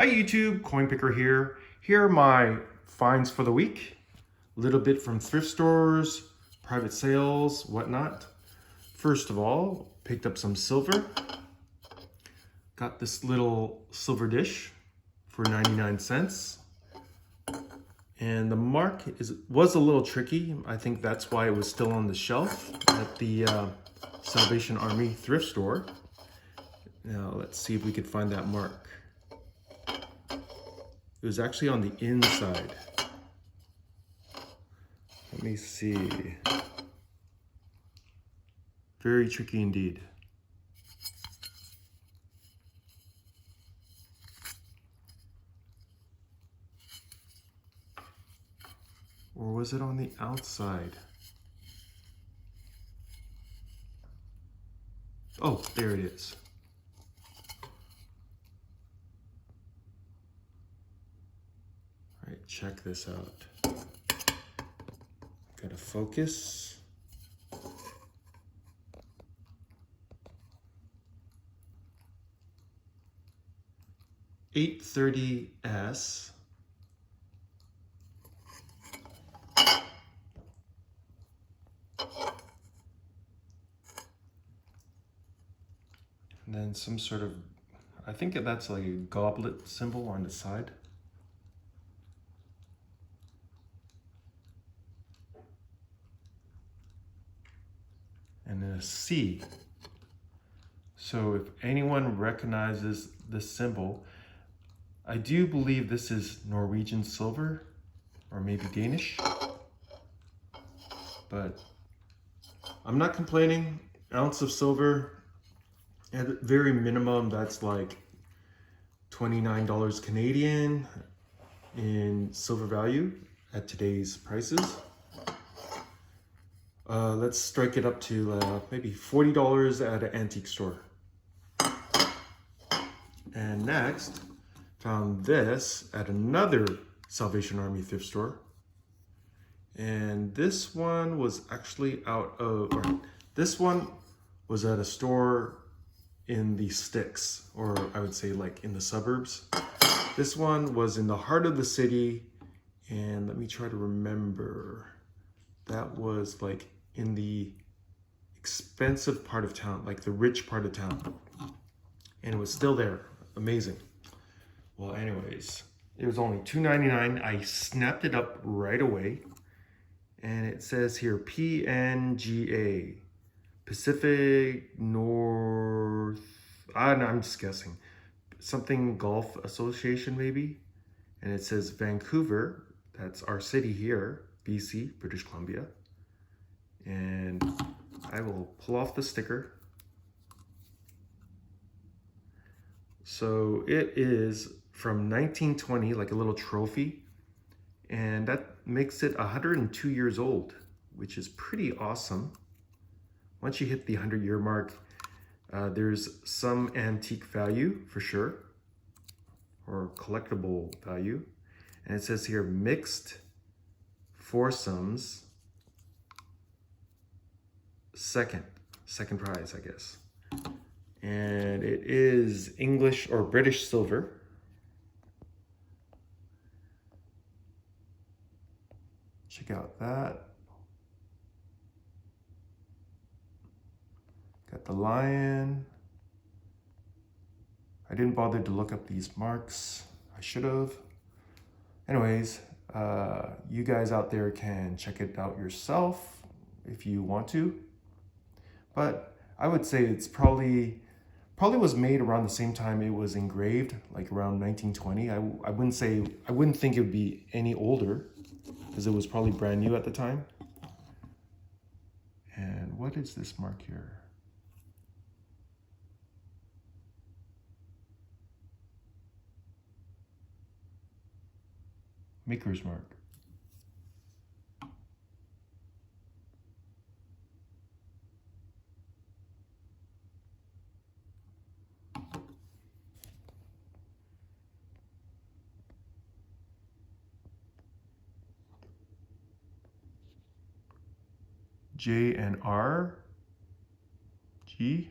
Hi YouTube, Coinpicker here. Here are my finds for the week. A little bit from thrift stores, private sales, whatnot. First of all, picked up some silver. Got this little silver dish for 99 cents. And the mark was a little tricky. I think that's why it was still on the shelf at the Salvation Army thrift store. Now let's see if we could find that mark. It was actually on the inside. Let me see. Very tricky indeed. Or was it on the outside? Oh, there it is. All right, check this out. Gotta focus. $830S. And then some sort of, I think that's like a goblet symbol on the side. And then a C. So if anyone recognizes this symbol, I do believe this is Norwegian silver or maybe Danish, but I'm not complaining. Ounce of silver, at very minimum, that's like $29 Canadian in silver value at today's prices. Let's strike it up to maybe $40 at an antique store. And next, found this at another Salvation Army thrift store. And this one was actually this one was at a store in the sticks, or I would say like in the suburbs. This one was in the heart of the city, and let me try to remember. That was like in the expensive part of town, like the rich part of town. And it was still there. Amazing. Well, anyways, it was only $2.99. I snapped it up right away. And it says here PNGA, Pacific North, I'm just guessing, something Golf Association maybe. And it says Vancouver, that's our city here, BC, British Columbia. And I will pull off the sticker. So it is from 1920, like a little trophy. And that makes it 102 years old, which is pretty awesome. Once you hit the 100-year mark, there's some antique value for sure, or collectible value. And it says here, mixed foursomes, second prize, I guess. And it is English or British silver. Check out that. Got the lion. I didn't bother to look up these marks. I should have. Anyways, you guys out there can check it out yourself if you want to. But I would say it's probably was made around the same time it was engraved, like around 1920. I wouldn't think it would be any older, because it was probably brand new at the time. And what is this mark here? Maker's mark. J and R G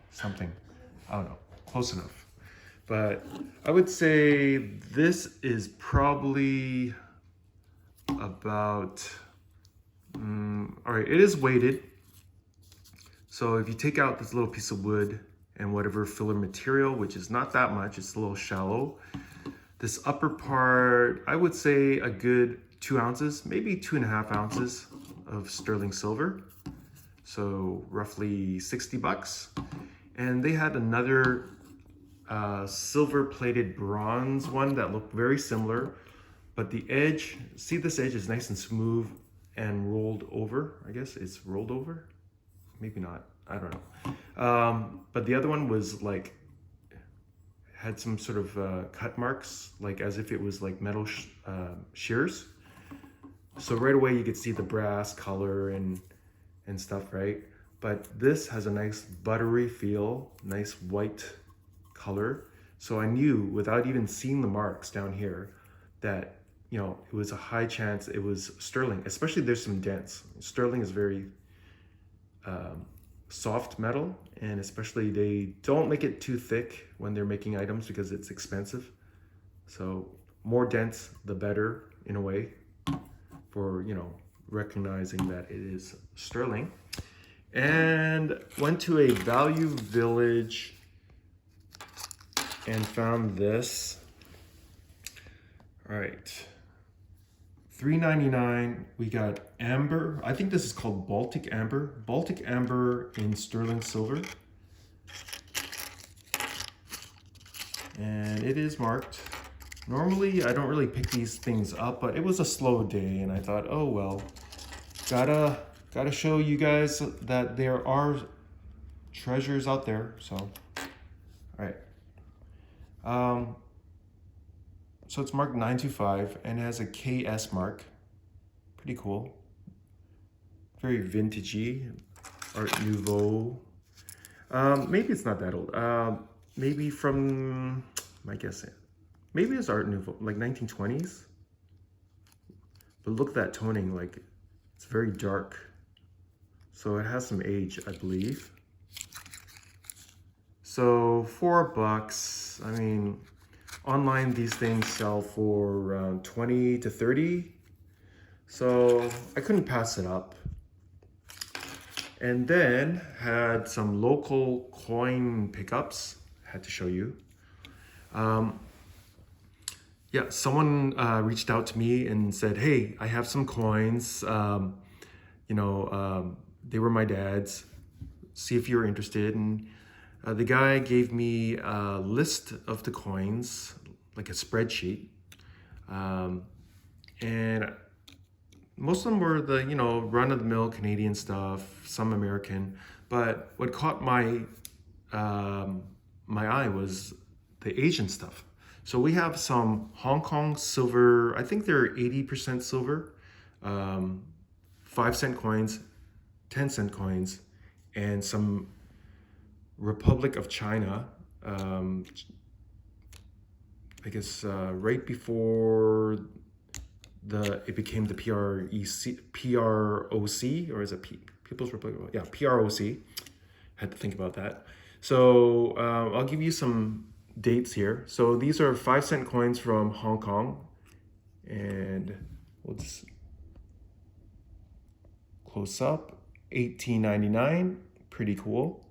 something. I don't know, close enough. But I would say this is probably about, all right, it is weighted. So if you take out this little piece of wood and whatever filler material, which is not that much, it's a little shallow. This upper part, I would say a good 2 ounces, maybe 2.5 ounces of sterling silver. So roughly 60 bucks. And they had another silver plated bronze one that looked very similar, but the edge, see this edge is nice and smooth and rolled over. I guess it's rolled over, maybe not, I don't know. But the other one was like, had some sort of cut marks, like as if it was like metal shears. So right away you could see the brass color and stuff, right? But this has a nice buttery feel, nice white color. So I knew without even seeing the marks down here that, you know, it was a high chance it was sterling, especially there's some dents. Sterling is very soft metal, and especially they don't make it too thick when they're making items because it's expensive. So more dents, the better in a way for, you know, recognizing that it is sterling. And went to a Value Village and found this. All right, $3.99. We got amber. I think this is called Baltic amber. Baltic amber in sterling silver. And it is marked. Normally, I don't really pick these things up, but it was a slow day, and I thought, oh well, gotta show you guys that there are treasures out there. So, all right. So it's marked 925 and it has a KS mark. Pretty cool. Very vintagey, Art Nouveau. Maybe it's not that old. Maybe from, my guess, maybe it's Art Nouveau, like 1920s. But look at that toning, like it's very dark. So it has some age, I believe. So $4, I mean, online these things sell for around 20 to 30. So I couldn't pass it up. And then had some local coin pickups, had to show you. Yeah, someone reached out to me and said, hey, I have some coins. You know, they were my dad's. See if you're interested. And the guy gave me a list of the coins, like a spreadsheet. And most of them were the, you know, run-of-the-mill Canadian stuff, some American. But what caught my my eye was the Asian stuff. So we have some Hong Kong silver, I think they're 80% silver, 5-cent coins, 10-cent coins, and some Republic of China, I guess right before it became the PROC, or is it People's Republic? Yeah, PROC. Had to think about that. So I'll give you some dates here. So these are 5-cent coins from Hong Kong, and we'll just close up. 1899, pretty cool.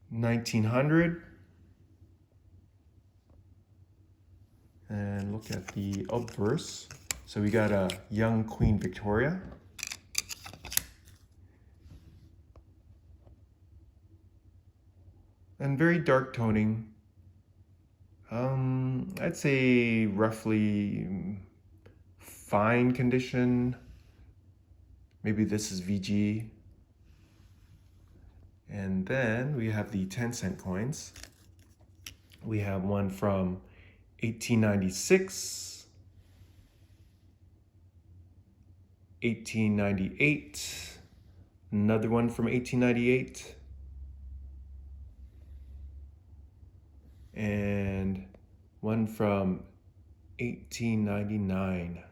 1900, and look at the obverse. So we got a young Queen Victoria. And very dark toning. I'd say roughly fine condition. Maybe this is VG. And then we have the 10-cent coins. We have one from 1896, 1898, another one from 1898, and one from 1899.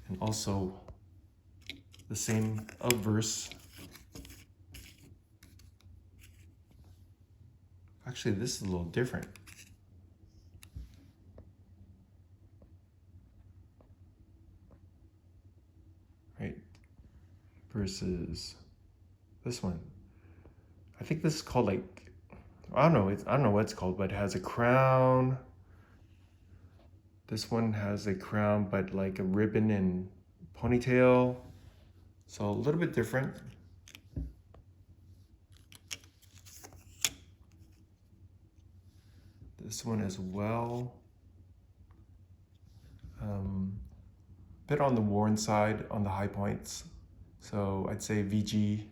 And also the same obverse Actually, this is a little different. Right? Versus this one. I think this is called like, I don't know what it's called, but it has a crown. This one has a crown, but like a ribbon and ponytail. So a little bit different. This one as well. Bit on the worn side on the high points. So I'd say VG.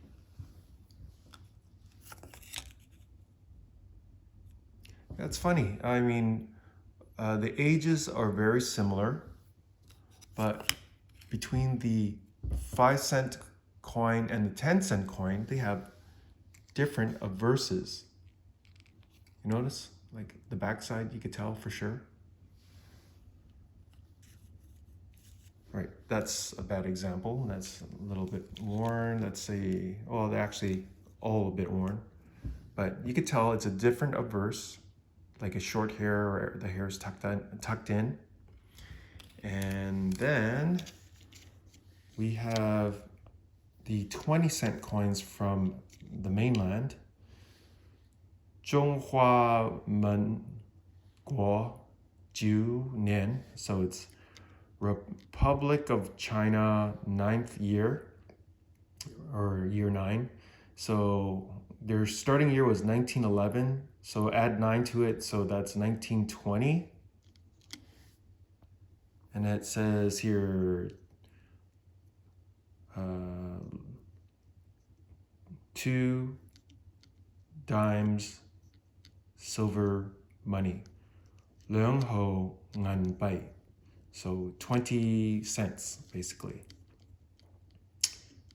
That's funny. I mean, the ages are very similar, but between the 5-cent coin and the 10-cent coin, they have different verses. You notice? Like the backside, you could tell for sure. Right, that's a bad example. That's a little bit worn. Let's say, well, they're actually all a bit worn. But you could tell it's a different verse, like a short hair or the hair is tucked in. And then we have the 20-cent coins from the mainland. 中华民国9年, so it's Republic of China 9th year, or year 9. So their starting year was 1911, so add 9 to it, so that's 1920. And it says here 2 dimes silver money, 兩毫銀幣, so 20 cents basically.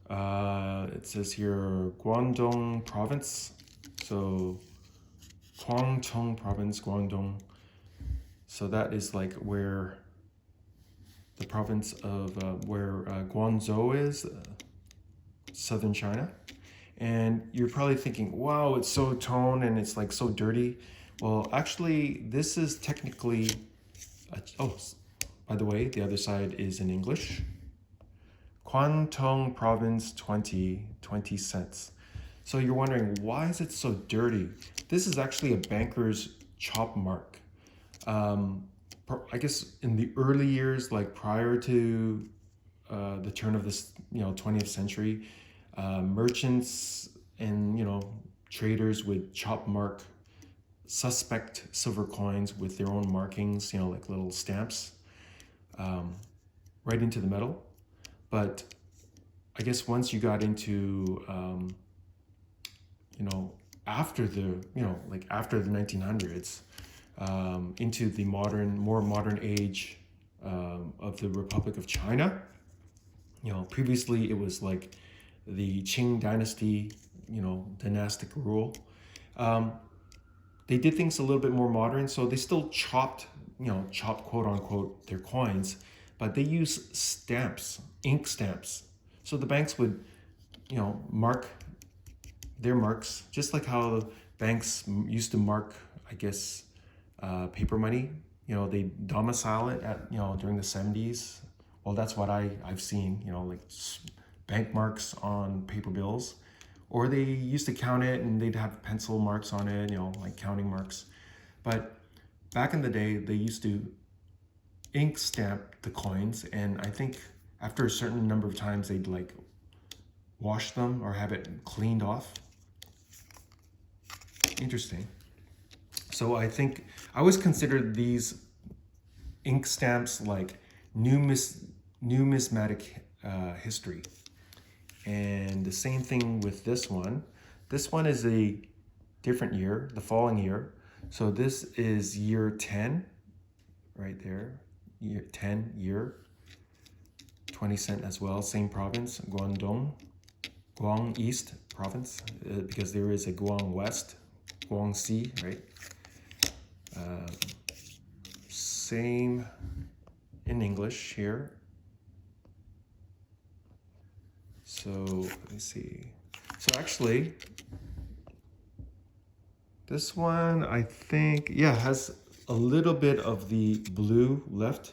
It says here Guangdong province, so Guangdong province, Guangdong. So that is like where the province of where Guangzhou is, southern China. And you're probably thinking, wow, it's so toned and it's like so dirty. Well, actually, this is technically, oh, by the way, the other side is in English. Guangdong province 20 cents. So you're wondering, why is it so dirty? This is actually a banker's chop mark. I guess in the early years, like prior to the turn of this 20th century, merchants and traders would chop mark suspect silver coins with their own markings, like little stamps, right into the metal. But I guess once you got into after the after the 1900s, into the more modern age of the Republic of China. Previously it was like the Qing dynasty, dynastic rule. They did things a little bit more modern, so they still chopped quote unquote their coins, but they use stamps, ink stamps. So the banks would, mark their marks, just like how banks used to mark, I guess, paper money. They domicile it at, during the 70s. Well, that's what I've seen, like bank marks on paper bills. Or they used to count it and they'd have pencil marks on it, like counting marks. But back in the day, they used to ink stamp the coins, and I think after a certain number of times, they'd like wash them or have it cleaned off. Interesting. So I think I always considered these ink stamps like numismatic history. And the same thing with this one. This one is a different year, the following year. So this is year 10, right there, year 10 year, 20 cent as well, same province, Guangdong, Guang East province, because there is a Guang West, Guangxi, right? Same in English here. So let me see. So actually, This one, I think, yeah, has a little bit of the blue left,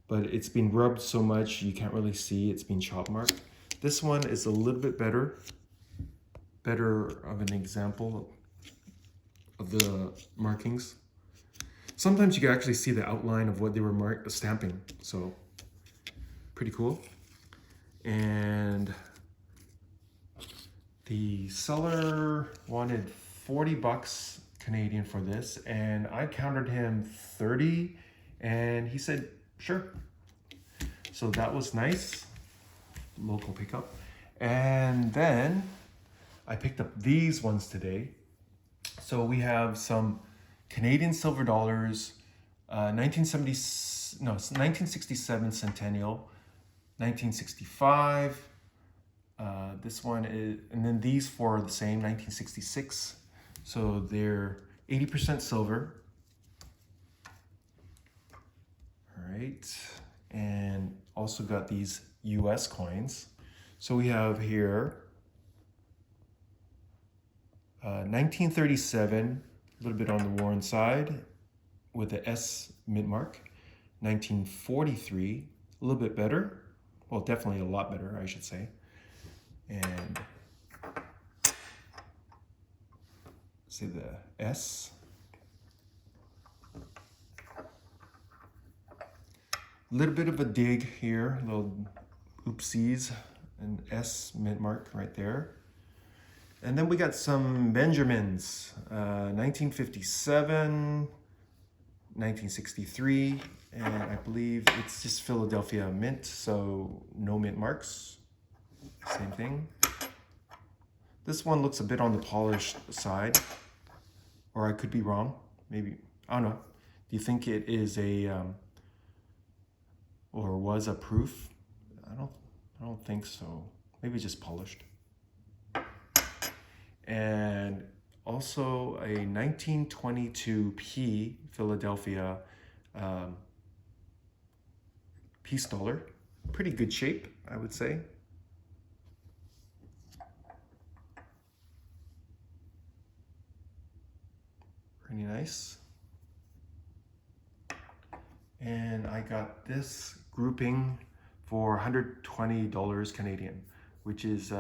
but it's been rubbed so much you can't really see. It's been chop marked. This one is a little bit better of an example of the markings. Sometimes you can actually see the outline of what they were stamping, so pretty cool. And the seller wanted 40 bucks Canadian for this, and I countered him 30, and he said, sure. So that was nice, local pickup. And then I picked up these ones today. So we have some Canadian silver dollars, 1967 centennial, 1965. This one is, and then these four are the same, 1966. So they're 80% silver. All right, and also got these US coins. So we have here 1937, a little bit on the worn side with the S mint mark. 1943, a little bit better. Well, definitely a lot better, I should say. And say the S. A little bit of a dig here, little oopsies, an S mint mark right there. And then we got some Benjamins, 1957, 1963, and I believe it's just Philadelphia mint, so no mint marks. Same thing. This one looks a bit on the polished side, or I could be wrong. Maybe, I don't know. Do you think it is a, or was a proof? I don't think so. Maybe just polished. And also a 1922 P Philadelphia piece dollar. Pretty good shape, I would say. Pretty nice. And I got this grouping for $120 Canadian, which is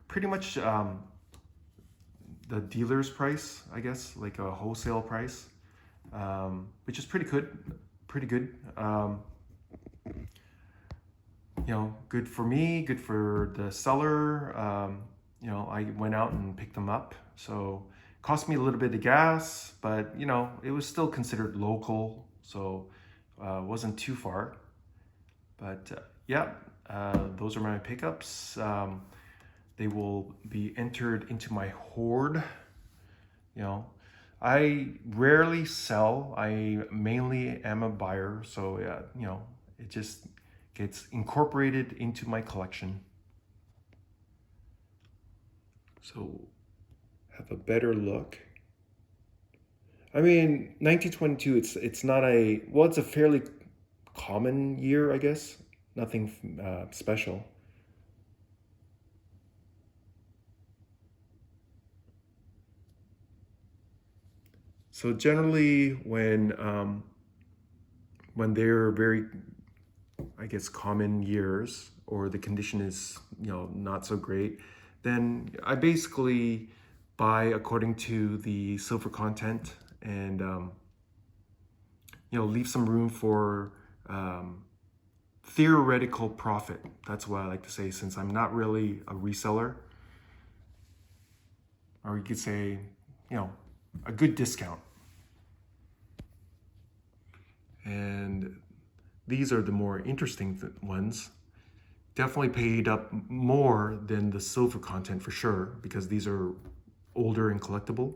pretty much the dealer's price, I guess, like a wholesale price, which is pretty good. You know, good for me, good for the seller. You know, I went out and picked them up, so cost me a little bit of gas, but you know, it was still considered local, so wasn't too far. But yeah, those are my pickups. They will be entered into my hoard. You know, I rarely sell. I mainly am a buyer, so yeah, you know, it just gets incorporated into my collection. So have a better look. I mean, 1922, it's not a, well, it's a fairly common year, I guess. Nothing special. So generally when they're very, I guess, common years, or the condition is, you know, not so great, then I basically buy according to the silver content, and you know, leave some room for theoretical profit. That's what I like to say, since I'm not really a reseller, or you could say, you know, a good discount. And these are the more interesting ones. Definitely paid up more than the silver content for sure, because these are older and collectible.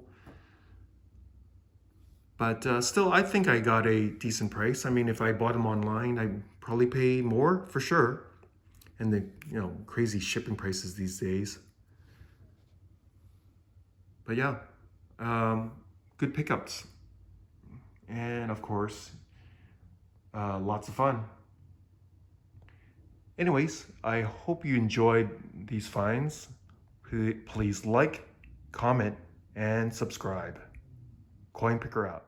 But still, I think I got a decent price. I mean, if I bought them online, I'd probably pay more for sure. And the, you know, crazy shipping prices these days. But yeah, good pickups. And of course, lots of fun. Anyways, I hope you enjoyed these finds. Please like, comment, and subscribe. Coinpicker out.